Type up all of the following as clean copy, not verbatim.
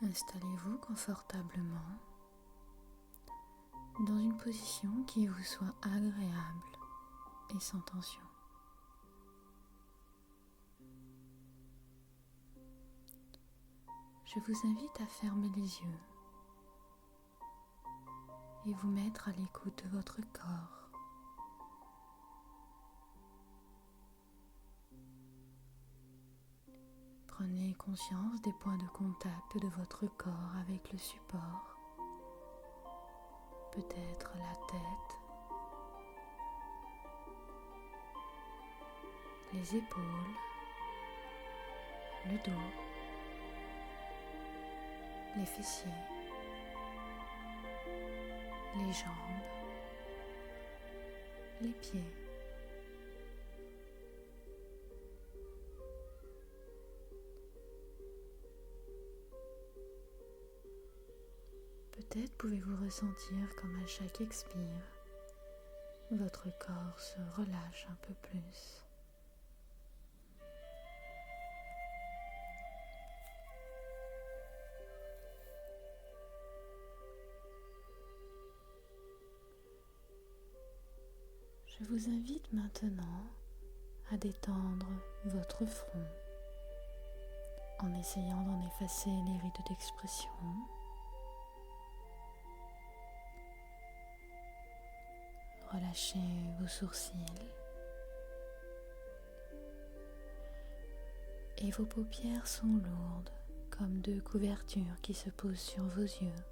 Installez-vous confortablement dans une position qui vous soit agréable et sans tension. Je vous invite à fermer les yeux et vous mettre à l'écoute de votre corps. Prenez conscience des points de contact de votre corps avec le support, peut-être la tête, les épaules, le dos, les fessiers, les jambes, les pieds. Peut-être pouvez-vous ressentir comme à chaque expire, votre corps se relâche un peu plus. Je vous invite maintenant à détendre votre front en essayant d'en effacer les rides d'expression. Relâchez vos sourcils et vos paupières sont lourdes comme deux couvertures qui se posent sur vos yeux,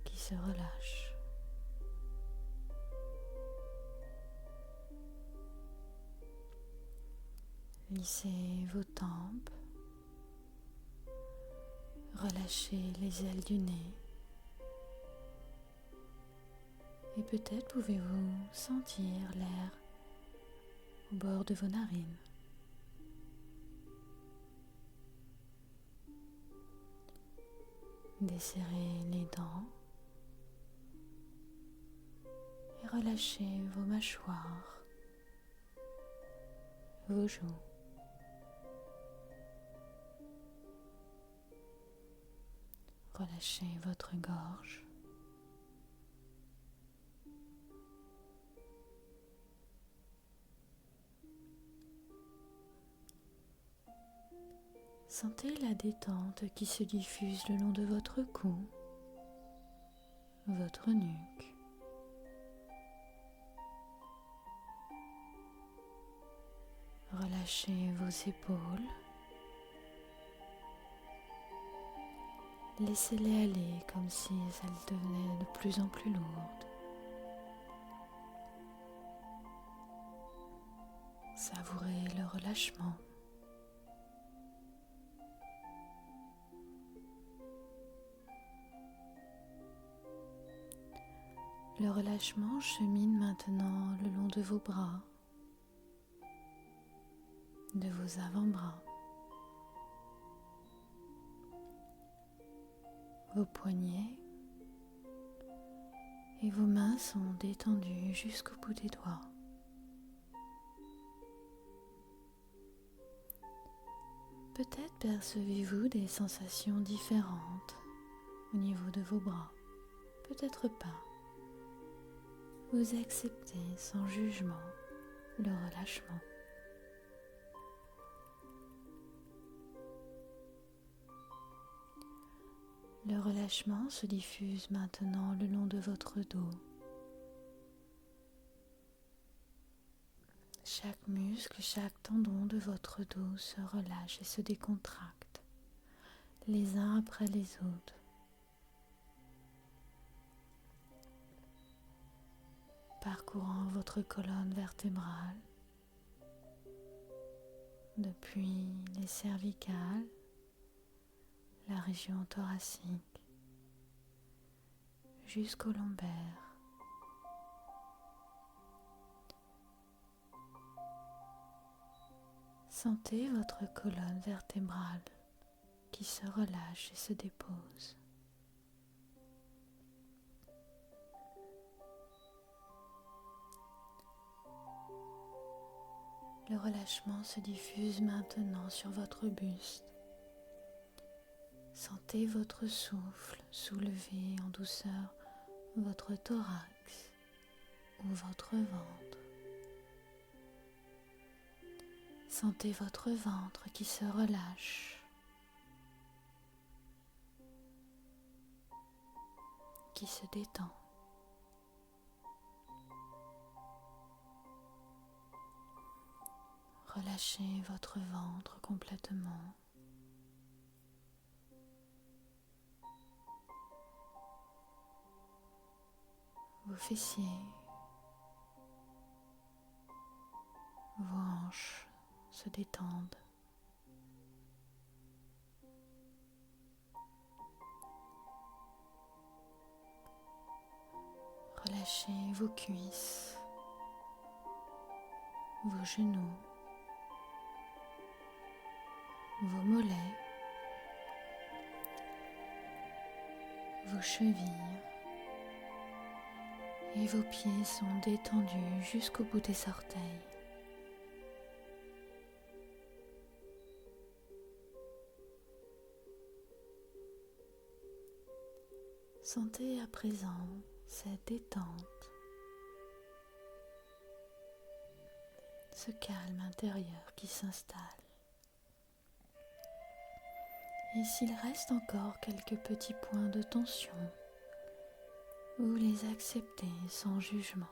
qui se relâchent. Lissez vos tempes, relâchez les ailes du nez et peut-être pouvez-vous sentir l'air au bord de vos narines. Desserrez les dents et relâchez vos mâchoires, vos joues. Relâchez votre gorge. Sentez la détente qui se diffuse le long de votre cou, votre nuque. Relâchez vos épaules. Laissez-les aller comme si elles devenaient de plus en plus lourdes. Savourez le relâchement. Le relâchement chemine maintenant le long de vos bras, de vos avant-bras. Vos poignets et vos mains sont détendues jusqu'au bout des doigts. Peut-être percevez-vous des sensations différentes au niveau de vos bras, peut-être pas. Vous acceptez sans jugement le relâchement. Le relâchement se diffuse maintenant le long de votre dos. Chaque muscle, chaque tendon de votre dos se relâche et se décontracte, les uns après les autres. Parcourant votre colonne vertébrale, depuis les cervicales, la région thoracique, jusqu'au lombaire. Sentez votre colonne vertébrale qui se relâche et se dépose. Le relâchement se diffuse maintenant sur votre buste, Sentez votre souffle soulever en douceur votre thorax ou votre ventre. Sentez votre ventre qui se relâche, qui se détend. Relâchez votre ventre complètement. Vos fessiers, vos hanches se détendent. Relâchez vos cuisses, vos genoux, vos mollets, vos chevilles et vos pieds sont détendus jusqu'au bout des orteils. Sentez à présent cette détente, ce calme intérieur qui s'installe. Et s'il reste encore quelques petits points de tension, vous les acceptez sans jugement.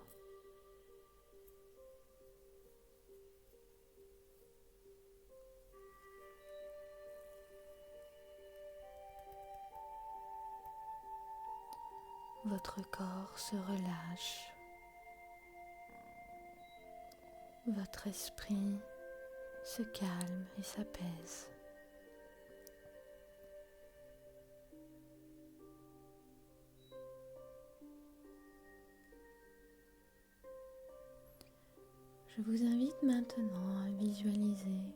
Votre corps se relâche, votre esprit se calme et s'apaise. Je vous invite maintenant à visualiser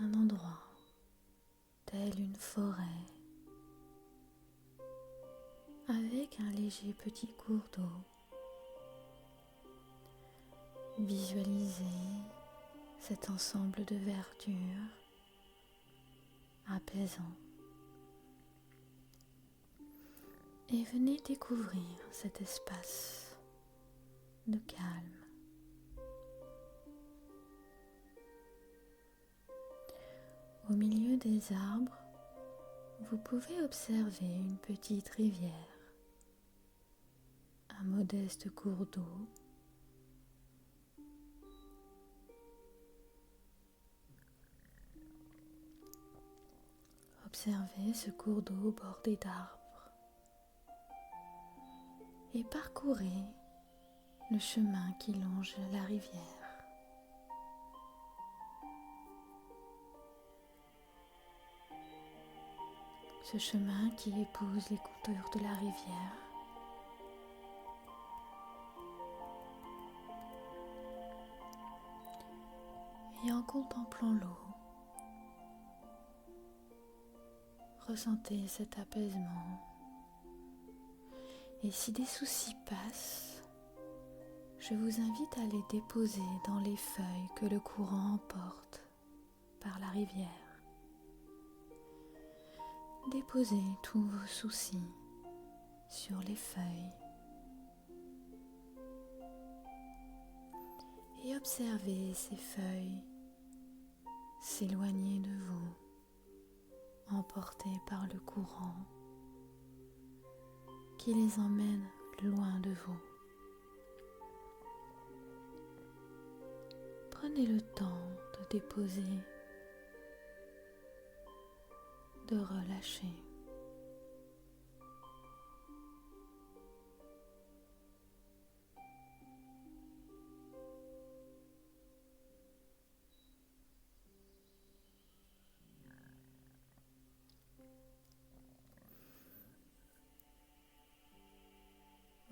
un endroit tel une forêt avec un léger petit cours d'eau. Visualisez cet ensemble de verdure apaisant et venez découvrir cet espace de calme. Au milieu des arbres, vous pouvez observer une petite rivière, un modeste cours d'eau, observez ce cours d'eau bordé d'arbres et parcourez le chemin qui longe la rivière. Ce chemin qui épouse les contours de la rivière. Et en contemplant l'eau, ressentez cet apaisement. Et si des soucis passent, je vous invite à les déposer dans les feuilles que le courant emporte par la rivière. Déposez tous vos soucis sur les feuilles et observez ces feuilles s'éloigner de vous, emportées par le courant qui les emmène loin de vous. Prenez le temps de déposer, de relâcher.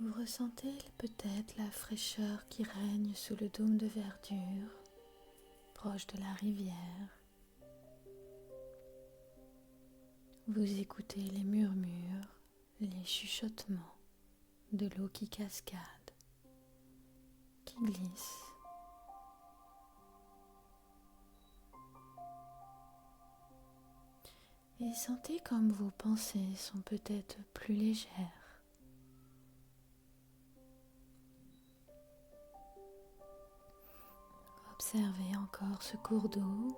Vous ressentez peut-être la fraîcheur qui règne sous le dôme de verdure, proche de la rivière. Vous écoutez les murmures, les chuchotements de l'eau qui cascade, qui glisse. Et sentez comme vos pensées sont peut-être plus légères. Observez encore ce cours d'eau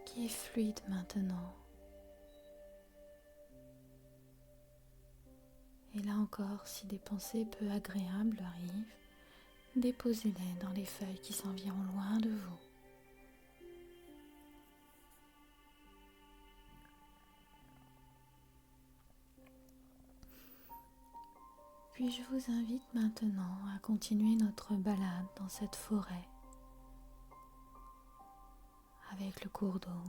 qui est fluide maintenant. Et là encore, si des pensées peu agréables arrivent, déposez-les dans les feuilles qui s'en viennent loin de vous. Puis je vous invite maintenant à continuer notre balade dans cette forêt avec le cours d'eau.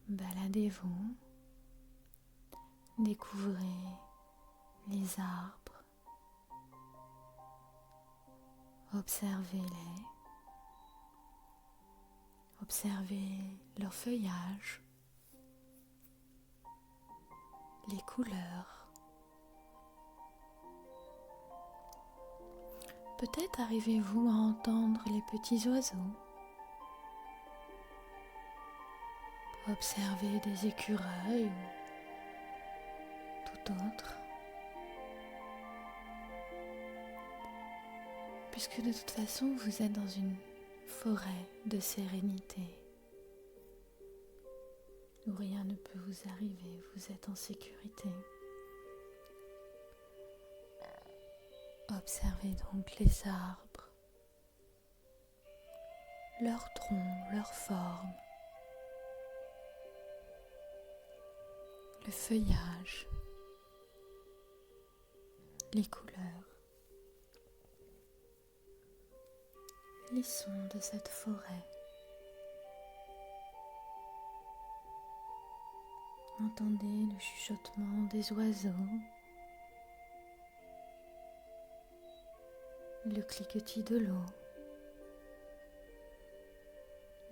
Baladez-vous, découvrez les arbres, observez-les, observez leur feuillage, les couleurs. Peut-être arrivez-vous à entendre les petits oiseaux. Observez des écureuils ou tout autre. Puisque de toute façon, vous êtes dans une forêt de sérénité où rien ne peut vous arriver, vous êtes en sécurité. Observez donc les arbres, leurs troncs, leurs formes, le feuillage, les couleurs, les sons de cette forêt. Entendez le chuchotement des oiseaux, le cliquetis de l'eau,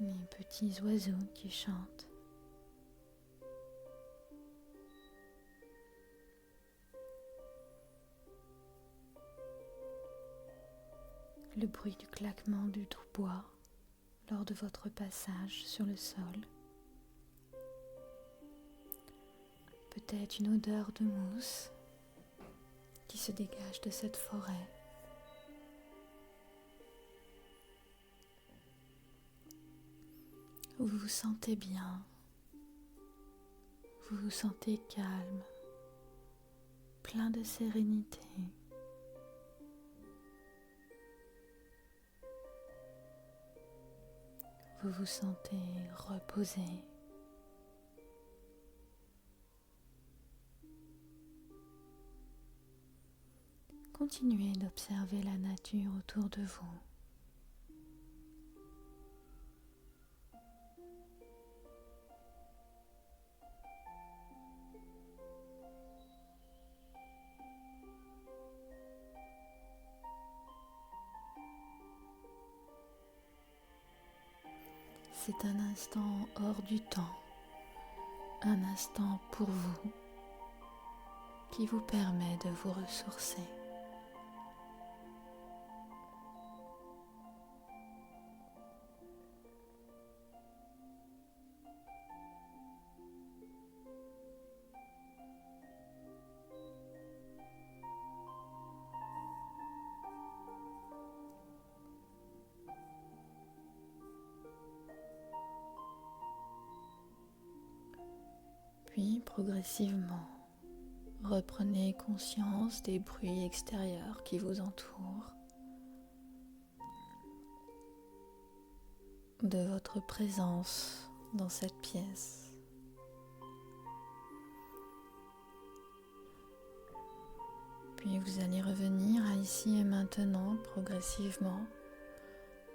les petits oiseaux qui chantent. Le bruit du claquement du doux bois lors de votre passage sur le sol. Peut-être une odeur de mousse qui se dégage de cette forêt. Vous vous sentez bien, vous vous sentez calme, plein de sérénité. Vous vous sentez reposé. Continuez d'observer la nature autour de vous. C'est un instant hors du temps, un instant pour vous qui vous permet de vous ressourcer. Puis progressivement, reprenez conscience des bruits extérieurs qui vous entourent, de votre présence dans cette pièce. Puis vous allez revenir à ici et maintenant progressivement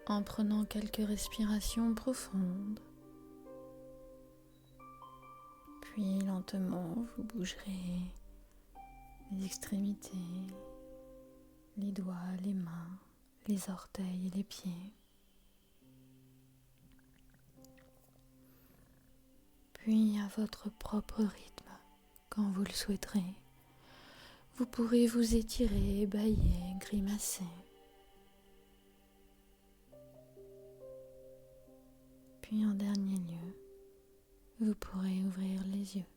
en prenant quelques respirations profondes. Puis lentement, vous bougerez les extrémités, les doigts, les mains, les orteils et les pieds. Puis à votre propre rythme, quand vous le souhaiterez, vous pourrez vous étirer, bâiller, grimacer. Puis en dernier lieu, vous pourrez ouvrir les yeux.